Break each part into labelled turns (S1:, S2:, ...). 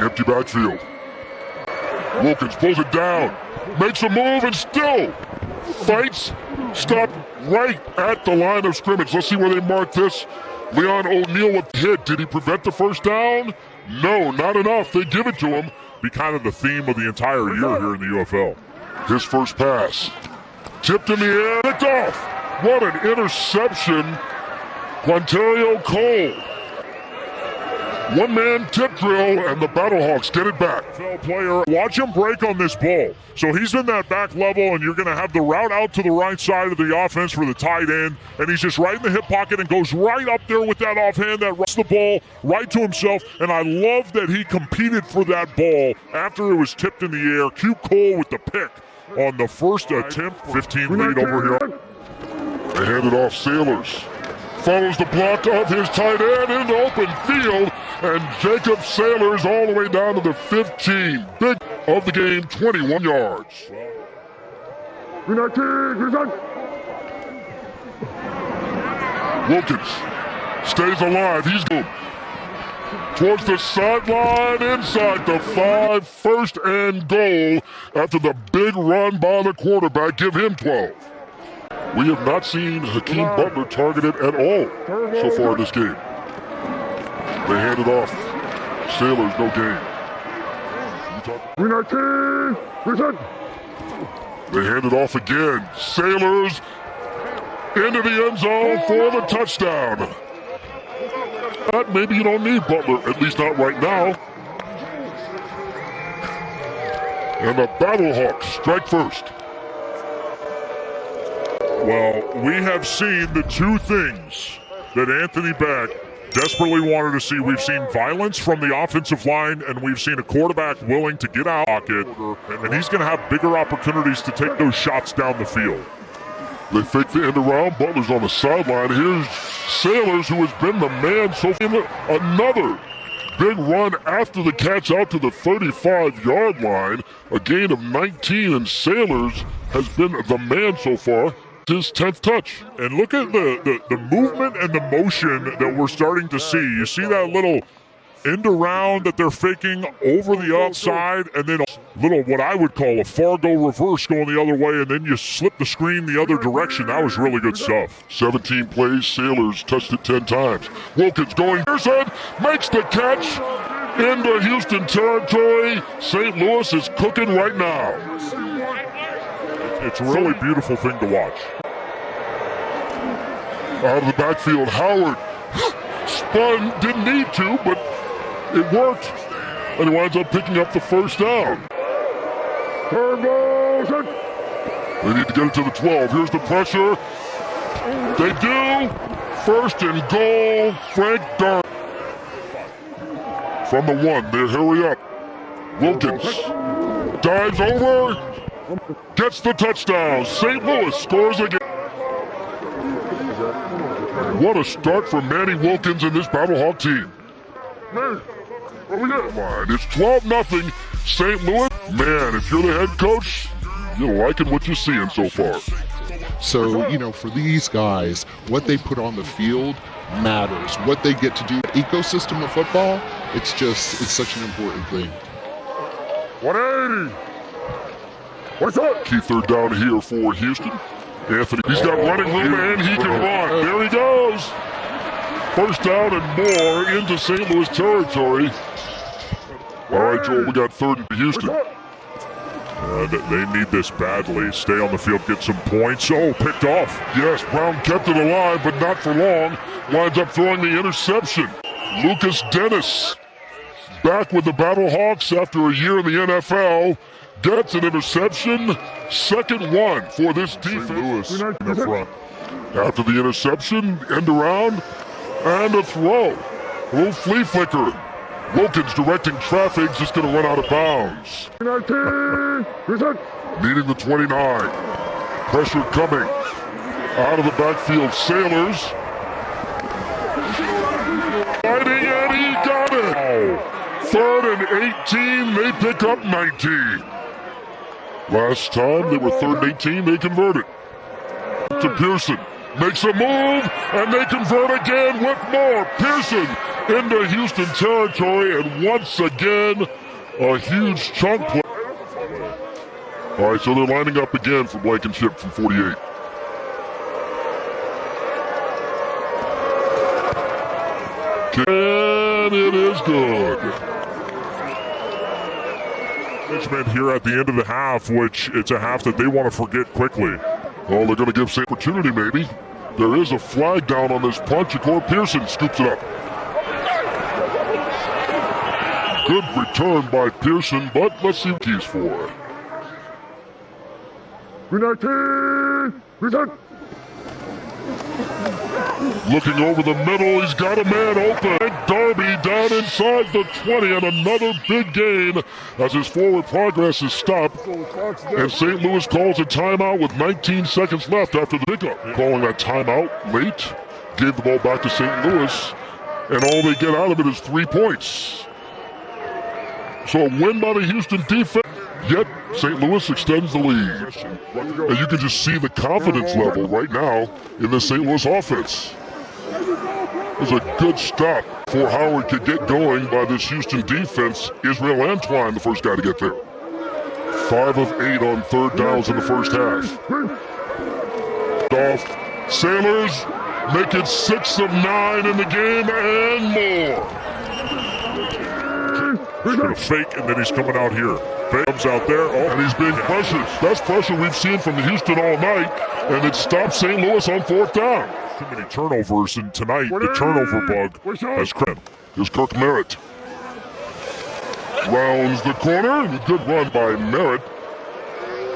S1: Empty backfield. Wilkins pulls it down, makes a move, and still fights. Stopped right at the line of scrimmage. Let's see where they mark this. Leon O'Neal with the hit. Did he prevent the first down? No, not enough. They give it to him. Be kind of the theme of the entire year here in the UFL. His first pass. Tipped in the air. Picked off. What an interception. Quantario Cole. One-man tip drill, and the Battlehawks get it back. Player, watch him break on this ball. So he's in that back level, and you're going to have the route out to the right side of the offense for the tight end, and he's just right in the hip pocket and goes right up there with that offhand that runs the ball right to himself, and I love that he competed for that ball after it was tipped in the air. Q. Cole with the pick on the first attempt. 15 lead over here. They hand it off. Sailors follows the block of his tight end in the open field, and Jacob Sailors all the way down to the 15. Big of the game, 21 yards. Wilkins stays alive. He's going towards the sideline inside the 5. First and goal after the big run by the quarterback. Give him 12. We have not seen Hakeem Butler targeted at all so far in this game. They hand it off. Sailors, no gain. They hand it off again. Sailors into the end zone for the touchdown. But maybe you don't need Butler, at least not right now. And the Battlehawks strike first. Well, we have seen the two things that Anthony Beck desperately wanted to see. We've seen violence from the offensive line, and we've seen a quarterback willing to get out of the pocket, and he's going to have bigger opportunities to take those shots down the field. They fake the end around. Butler's on the sideline. Here's Sailors, who has been the man so far. Another big run after the catch out to the 35-yard line. A gain of 19, and Sailors has been the man so far. His 10th touch. And look at the movement and the motion that we're starting to see. You see that little end around that they're faking over the outside, and then a little what I would call a Fargo reverse going the other way, and then you slip the screen the other direction. That was really good stuff. 17 plays. Sailors touched it 10 times. Wilkins going. Pearson makes the catch into Houston territory. St. Louis is cooking right now. It's a really beautiful thing to watch. Out of the backfield, Howard spun, didn't need to, but it worked, and he winds up picking up the first down. They need to get it to the 12. Here's the pressure. They do. First and goal, Frank Darn. From the 1, they hurry up. Wilkins dives over. Gets the touchdown. St. Louis scores again. What a start for Manny Wilkins and this Battlehawk team. It's 12-0 St. Louis. Man, if you're the head coach, you're liking what you're seeing so far.
S2: So, you know, for these guys, what they put on the field matters. What they get to do, the ecosystem of football, it's such an important thing.
S1: 180. What's up? Key third down here for Houston. Anthony, he's got running room and he can run. There he goes. First down and more into St. Louis territory. All right, Joel, we got third and Houston. They need this badly. Stay on the field, get some points. Oh, picked off. Yes, Brown kept it alive, but not for long. Winds up throwing the interception. Lucas Dennis back with the Battlehawks after a year in the NFL. Gets an interception. Second one for this defense. Lewis in the front. After the interception, end around, and a throw. A little flea flicker. Wilkins directing traffic, just going to run out of bounds. Needing the 29. Pressure coming. Out of the backfield, Sailors. Fighting, and he got it. 3rd and 18, they pick up 19. Last time they were 3rd and 18, they converted. To Pearson. makes a move, and they convert again with more. Pearson into Houston territory, and once again, a huge chunk play. All right, so they're lining up again for Blankenship from 48. And it is good. Management here at the end of the half, which it's a half that they want to forget quickly. Oh, they're going to give St. opportunity, maybe. There is a flag down on this punch. Ja'Cory Pearson scoops it up. Good return by Pearson, but let's see what he's for. Looking over the middle, he's got a man open. Darby down inside the 20, and another big gain as his forward progress is stopped. And St. Louis calls a timeout with 19 seconds left after the pickup. Calling that timeout late, gave the ball back to St. Louis, and all they get out of it is 3 points. So a win by the Houston defense. Yet, St. Louis extends the lead. And you can just see the confidence level right now in the St. Louis offense. It was a good stop for Howard to get going by this Houston defense. Israel Antwine, the first guy to get there. 5 of 8 on third downs in the first half. Off. Sailors make it 6 of 9 in the game and more. He's going to fake, and then he's coming out here. Fake comes out there, and he's being pressured. Best pressure we've seen from Houston all night, and it stops St. Louis on fourth down. Too many turnovers, and tonight the turnover bug has crept. Here's Kirk Merritt. Rounds the corner. Good run by Merritt.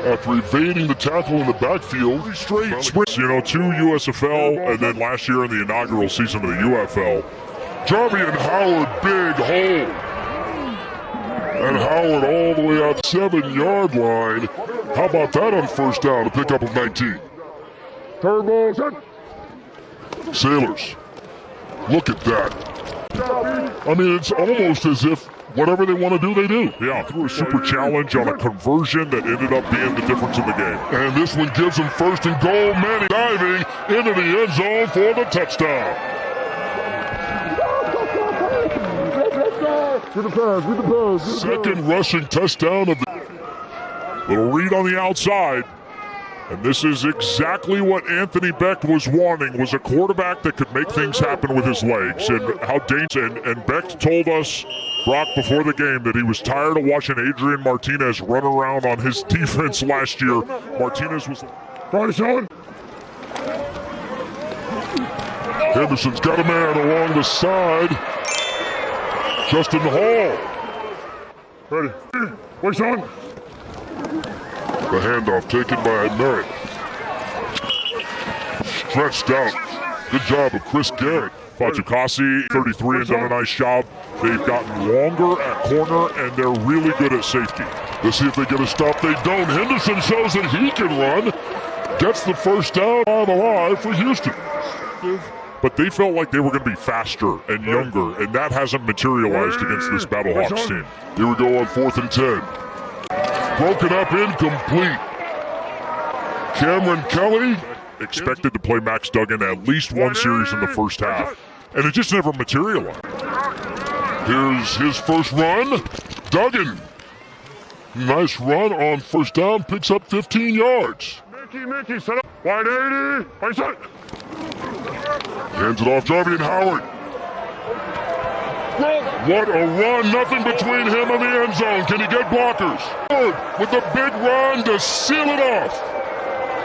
S1: After evading the tackle in the backfield. Straight sprints, you know, 2 USFL, and then last year in the inaugural season of the UFL. Jarvie and Howard, big hole. And Howard all the way out 7-yard line. How about that on first down, a pickup of 19? Turbo set. Sailors, look at that. I mean, it's almost as if whatever they want to do, they do. Yeah, threw a super challenge on a conversion that ended up being the difference in the game. And this one gives them first and goal. Manny diving into the end zone for the touchdown. Second rushing touchdown of the little read on the outside. And this is exactly what Anthony Beck was wanting, was a quarterback that could make things happen with his legs. And how dangerous. And Beck told us, Brock, before the game, that he was tired of watching Adrian Martinez run around on his defense last year. Martinez was... Henderson's got a man along the side. Justin Hall. Ready. What's on? The handoff taken by Merritt. Stretched out. Good job of Chris Garrett. Fatukasi, 33, and done a nice job. They've gotten longer at corner, and they're really good at safety. Let's see if they get a stop. They don't. Henderson shows that he can run. Gets the first down on alive for Houston. But they felt like they were going to be faster and younger, and that hasn't materialized against this Battlehawks team. Here we go on 4th and 10. Broken up, incomplete. Cameron Kelly expected to play Max Duggan at least one series in the first half, and it just never materialized. Here's his first run. Duggan. Nice run on first down, picks up 15 yards. Mickey, set up. 180. Hands it off, Jarvie and Howard. What a run, nothing between him and the end zone. Can he get blockers? With a big run to seal it off.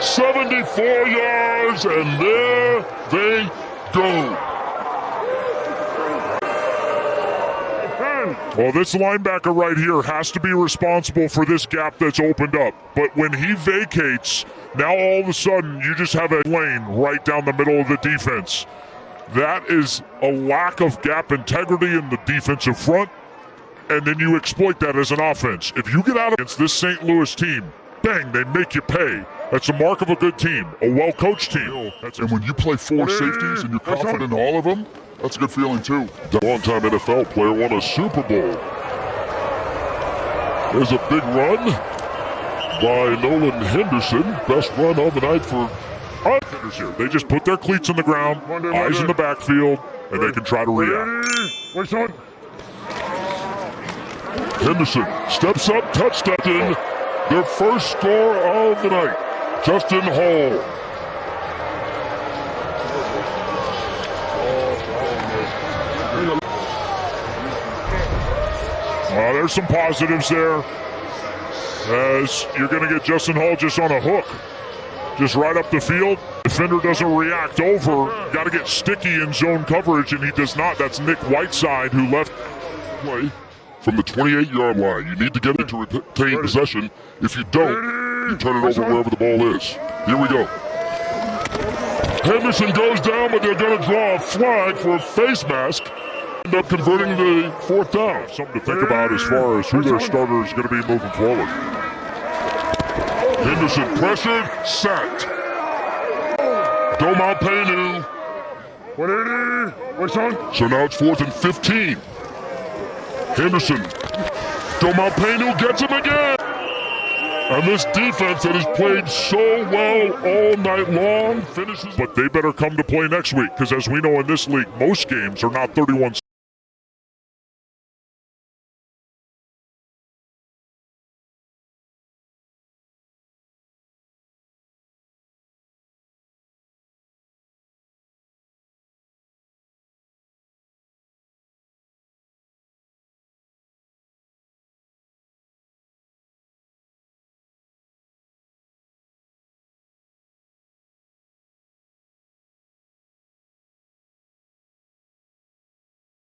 S1: 74 yards, and there they go. Well, this linebacker right here has to be responsible for this gap that's opened up. But when he vacates, now all of a sudden you just have a lane right down the middle of the defense. That is a lack of gap integrity in the defensive front, and then you exploit that as an offense. If you get out against this St. Louis team, bang, they make you pay. That's a mark of a good team, a well-coached team.
S2: And when you play 4 safeties and you're confident in all of them, that's a good feeling too.
S1: The long-time NFL player won a Super Bowl. There's a big run by Nolan Henderson. Best run of the night for... linebackers here. They just put their cleats in the ground, eyes in the backfield, and they can try to react.
S3: Henderson steps up, touchdown. Their first score of the night. Justin Hall.
S1: There's some positives there, as you're going to get Justin Hall just on a hook, just right up the field. Defender doesn't react over. Got to get sticky in zone coverage, and he does not. That's Nick Whiteside, who left
S3: Play from the 28-yard line. You need to get it to retain possession. If you don't, you turn it over wherever the ball is. Here we go. Henderson goes down, but they're going to draw a flag for a face mask. End up converting the fourth down.
S1: Something to think about as far as who their starter is going to be moving forward.
S3: Henderson pressured, sacked. Domalt Painu. So now it's 4th and 15. Henderson. Domalt Painu gets him again. And this defense that has played so well all night long finishes.
S1: But they better come to play next week, because as we know in this league, most games are not 31